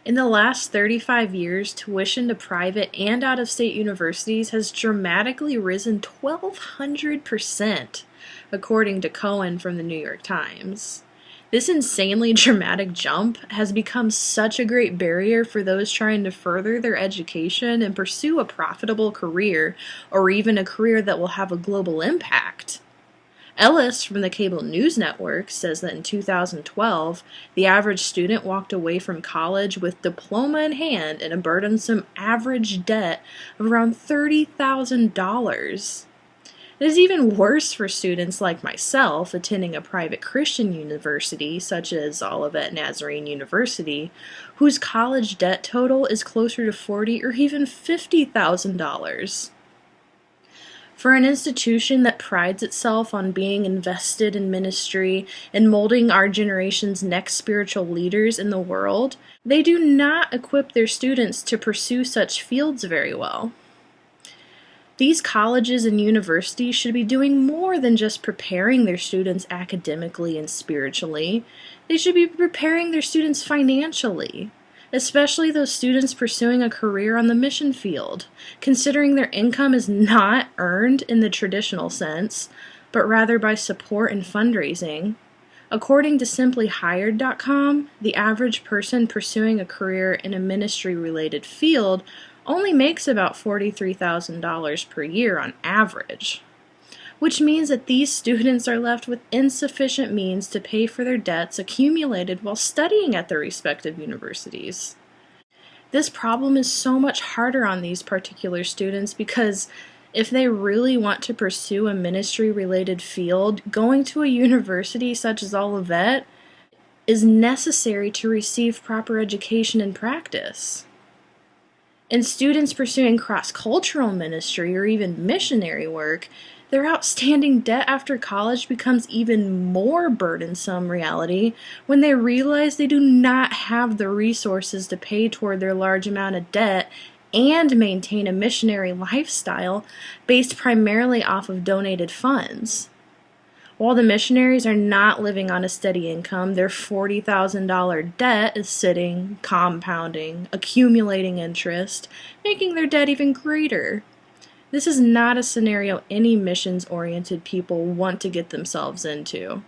In the last 35 years, tuition to private and out-of-state universities has dramatically risen 1,200%, according to Cohen from the New York Times. This insanely dramatic jump has become such a great barrier for those trying to further their education and pursue a profitable career, or even a career that will have a global impact. Ellis from the Cable News Network says that in 2012, the average student walked away from college with diploma in hand and a burdensome average debt of around $30,000. It is even worse for students like myself attending a private Christian university such as Olivet Nazarene University, whose college debt total is closer to $40,000 or even $50,000. For an institution that prides itself on being invested in ministry and molding our generation's next spiritual leaders in the world, they do not equip their students to pursue such fields very well. These colleges and universities should be doing more than just preparing their students academically and spiritually. They should be preparing their students financially, especially those students pursuing a career on the mission field, considering their income is not earned in the traditional sense, but rather by support and fundraising. According to SimplyHired.com, the average person pursuing a career in a ministry-related field only makes about $43,000 per year on average, which means that these students are left with insufficient means to pay for their debts accumulated while studying at their respective universities. This problem is so much harder on these particular students because if they really want to pursue a ministry-related field, going to a university such as Olivet is necessary to receive proper education and practice. And students pursuing cross-cultural ministry or even missionary work, their outstanding debt after college becomes even more burdensome reality when they realize they do not have the resources to pay toward their large amount of debt and maintain a missionary lifestyle based primarily off of donated funds. While the missionaries are not living on a steady income, their $40,000 debt is sitting, compounding, accumulating interest, making their debt even greater. This is not a scenario any missions-oriented people want to get themselves into.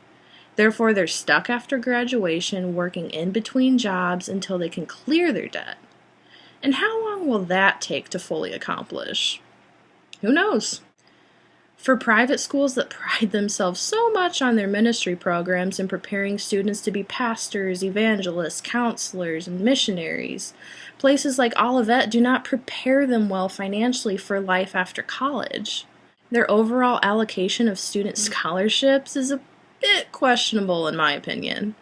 Therefore, they're stuck after graduation, working in between jobs until they can clear their debt. And how long will that take to fully accomplish? Who knows? For private schools that pride themselves so much on their ministry programs and preparing students to be pastors, evangelists, counselors, and missionaries, places like Olivet do not prepare them well financially for life after college. Their overall allocation of student scholarships is a bit questionable in my opinion.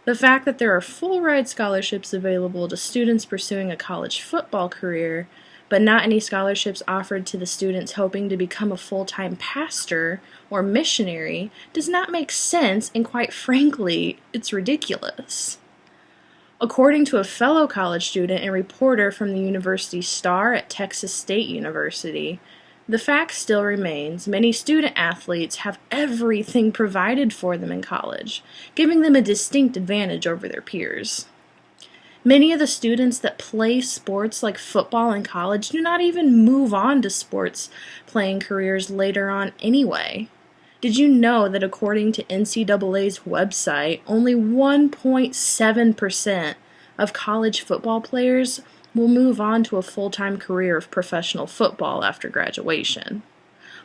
The fact that there are full-ride scholarships available to students pursuing a college football career, but not any scholarships offered to the students hoping to become a full-time pastor or missionary, does not make sense, and quite frankly, it's ridiculous. According to a fellow college student and reporter from the University Star at Texas State University, the fact still remains many student athletes have everything provided for them in college, giving them a distinct advantage over their peers. Many of the students that play sports like football in college do not even move on to sports playing careers later on anyway. Did you know that according to NCAA's website, only 1.7% of college football players will move on to a full-time career of professional football after graduation,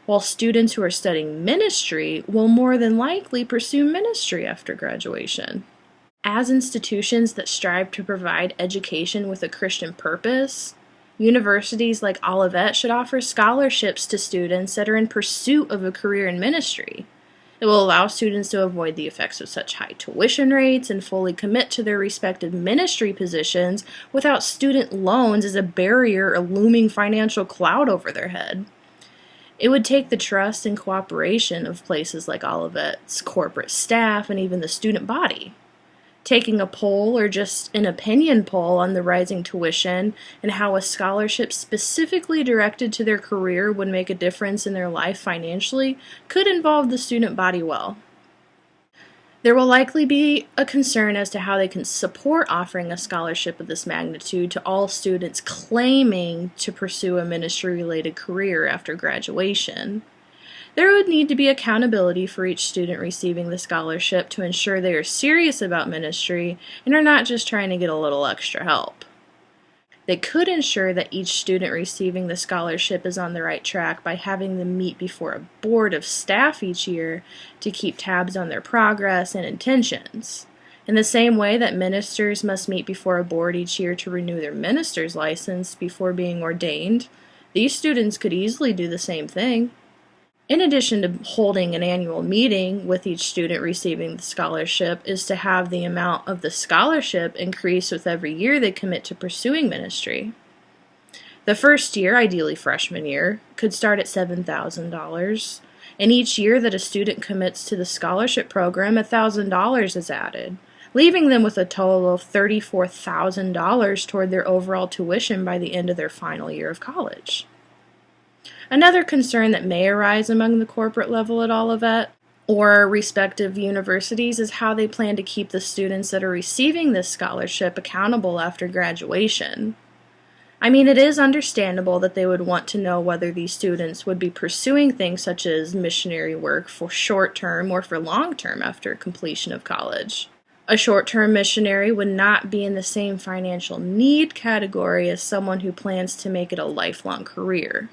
while students who are studying ministry will more than likely pursue ministry after graduation? As institutions that strive to provide education with a Christian purpose, universities like Olivet should offer scholarships to students that are in pursuit of a career in ministry. It will allow students to avoid the effects of such high tuition rates and fully commit to their respective ministry positions without student loans as a barrier or looming financial cloud over their head. It would take the trust and cooperation of places like Olivet's corporate staff and even the student body. Taking a poll or just an opinion poll on the rising tuition and how a scholarship specifically directed to their career would make a difference in their life financially could involve the student body well. There will likely be a concern as to how they can support offering a scholarship of this magnitude to all students claiming to pursue a ministry-related career after graduation. There would need to be accountability for each student receiving the scholarship to ensure they are serious about ministry and are not just trying to get a little extra help. They could ensure that each student receiving the scholarship is on the right track by having them meet before a board of staff each year to keep tabs on their progress and intentions. In the same way that ministers must meet before a board each year to renew their minister's license before being ordained, these students could easily do the same thing. In addition to holding an annual meeting with each student receiving the scholarship is to have the amount of the scholarship increase with every year they commit to pursuing ministry. The first year, ideally freshman year, could start at $7,000, and each year that a student commits to the scholarship program, $1,000 is added, leaving them with a total of $34,000 toward their overall tuition by the end of their final year of college. Another concern that may arise among the corporate level at Olivet or respective universities is how they plan to keep the students that are receiving this scholarship accountable after graduation. I mean, it is understandable that they would want to know whether these students would be pursuing things such as missionary work for short-term or for long-term after completion of college. A short-term missionary would not be in the same financial need category as someone who plans to make it a lifelong career.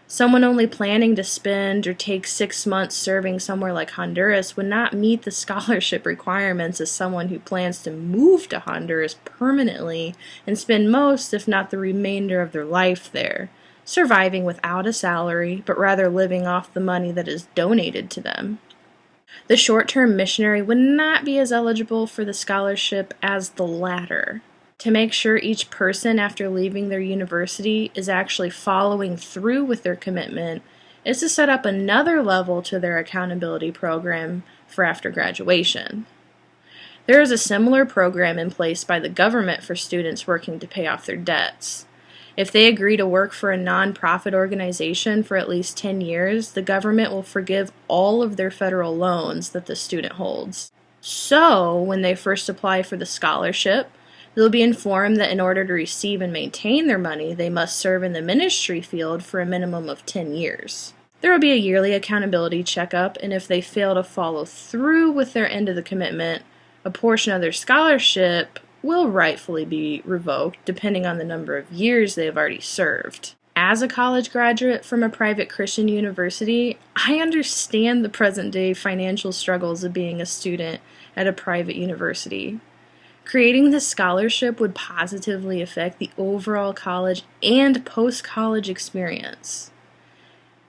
Someone only planning to spend or take 6 months serving somewhere like Honduras would not meet the scholarship requirements as someone who plans to move to Honduras permanently and spend most, if not the remainder of their life there, surviving without a salary, but rather living off the money that is donated to them. The short-term missionary would not be as eligible for the scholarship as the latter. To make sure each person after leaving their university is actually following through with their commitment is to set up another level to their accountability program for after graduation. There is a similar program in place by the government for students working to pay off their debts. If they agree to work for a nonprofit organization for at least 10 years, the government will forgive all of their federal loans that the student holds. So, when they first apply for the scholarship, they'll be informed that in order to receive and maintain their money, they must serve in the ministry field for a minimum of 10 years. There will be a yearly accountability checkup, and if they fail to follow through with their end of the commitment, a portion of their scholarship will rightfully be revoked, depending on the number of years they have already served. As a college graduate from a private Christian university, I understand the present-day financial struggles of being a student at a private university. Creating this scholarship would positively affect the overall college and post-college experience.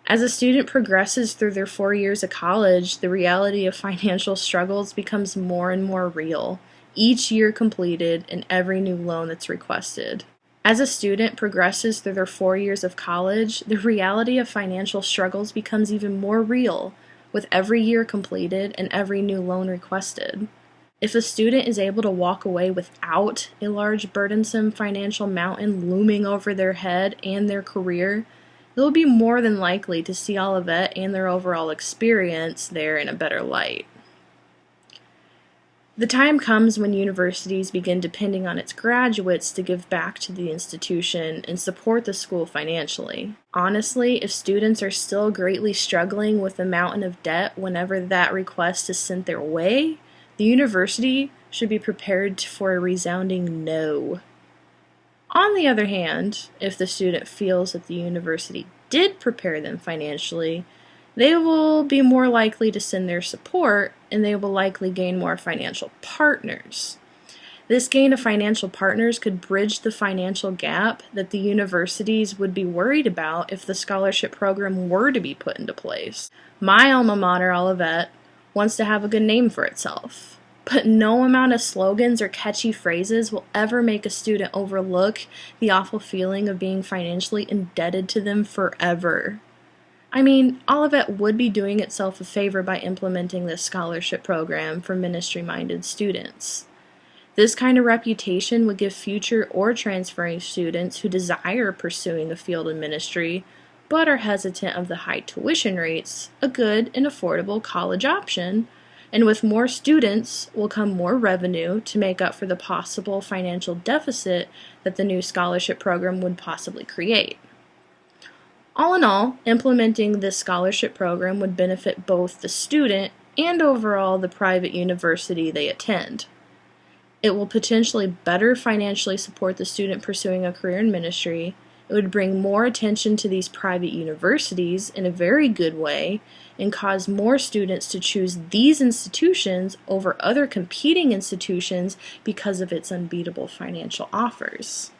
As a student progresses through their 4 years of college, the reality of financial struggles becomes more and more real, each year completed and every new loan that's requested. As a student progresses through their 4 years of college, the reality of financial struggles becomes even more real, with every year completed and every new loan requested. If a student is able to walk away without a large burdensome financial mountain looming over their head and their career, they'll be more than likely to see Olivet and their overall experience there in a better light. The time comes when universities begin depending on its graduates to give back to the institution and support the school financially. Honestly, if students are still greatly struggling with the mountain of debt whenever that request is sent their way, the university should be prepared for a resounding no. On the other hand, if the student feels that the university did prepare them financially, they will be more likely to send their support, and they will likely gain more financial partners. This gain of financial partners could bridge the financial gap that the universities would be worried about if the scholarship program were to be put into place. My alma mater, Olivet, wants to have a good name for itself. But no amount of slogans or catchy phrases will ever make a student overlook the awful feeling of being financially indebted to them forever. I mean, Olivet would be doing itself a favor by implementing this scholarship program for ministry-minded students. This kind of reputation would give future or transferring students who desire pursuing a field in ministry but are hesitant of the high tuition rates a good and affordable college option And with more students will come more revenue to make up for the possible financial deficit that the new scholarship program would possibly create. All in all, implementing this scholarship program would benefit both the student and overall the private university they attend. It will potentially better financially support the student pursuing a career in ministry. It would bring more attention to these private universities in a very good way and cause more students to choose these institutions over other competing institutions because of its unbeatable financial offers.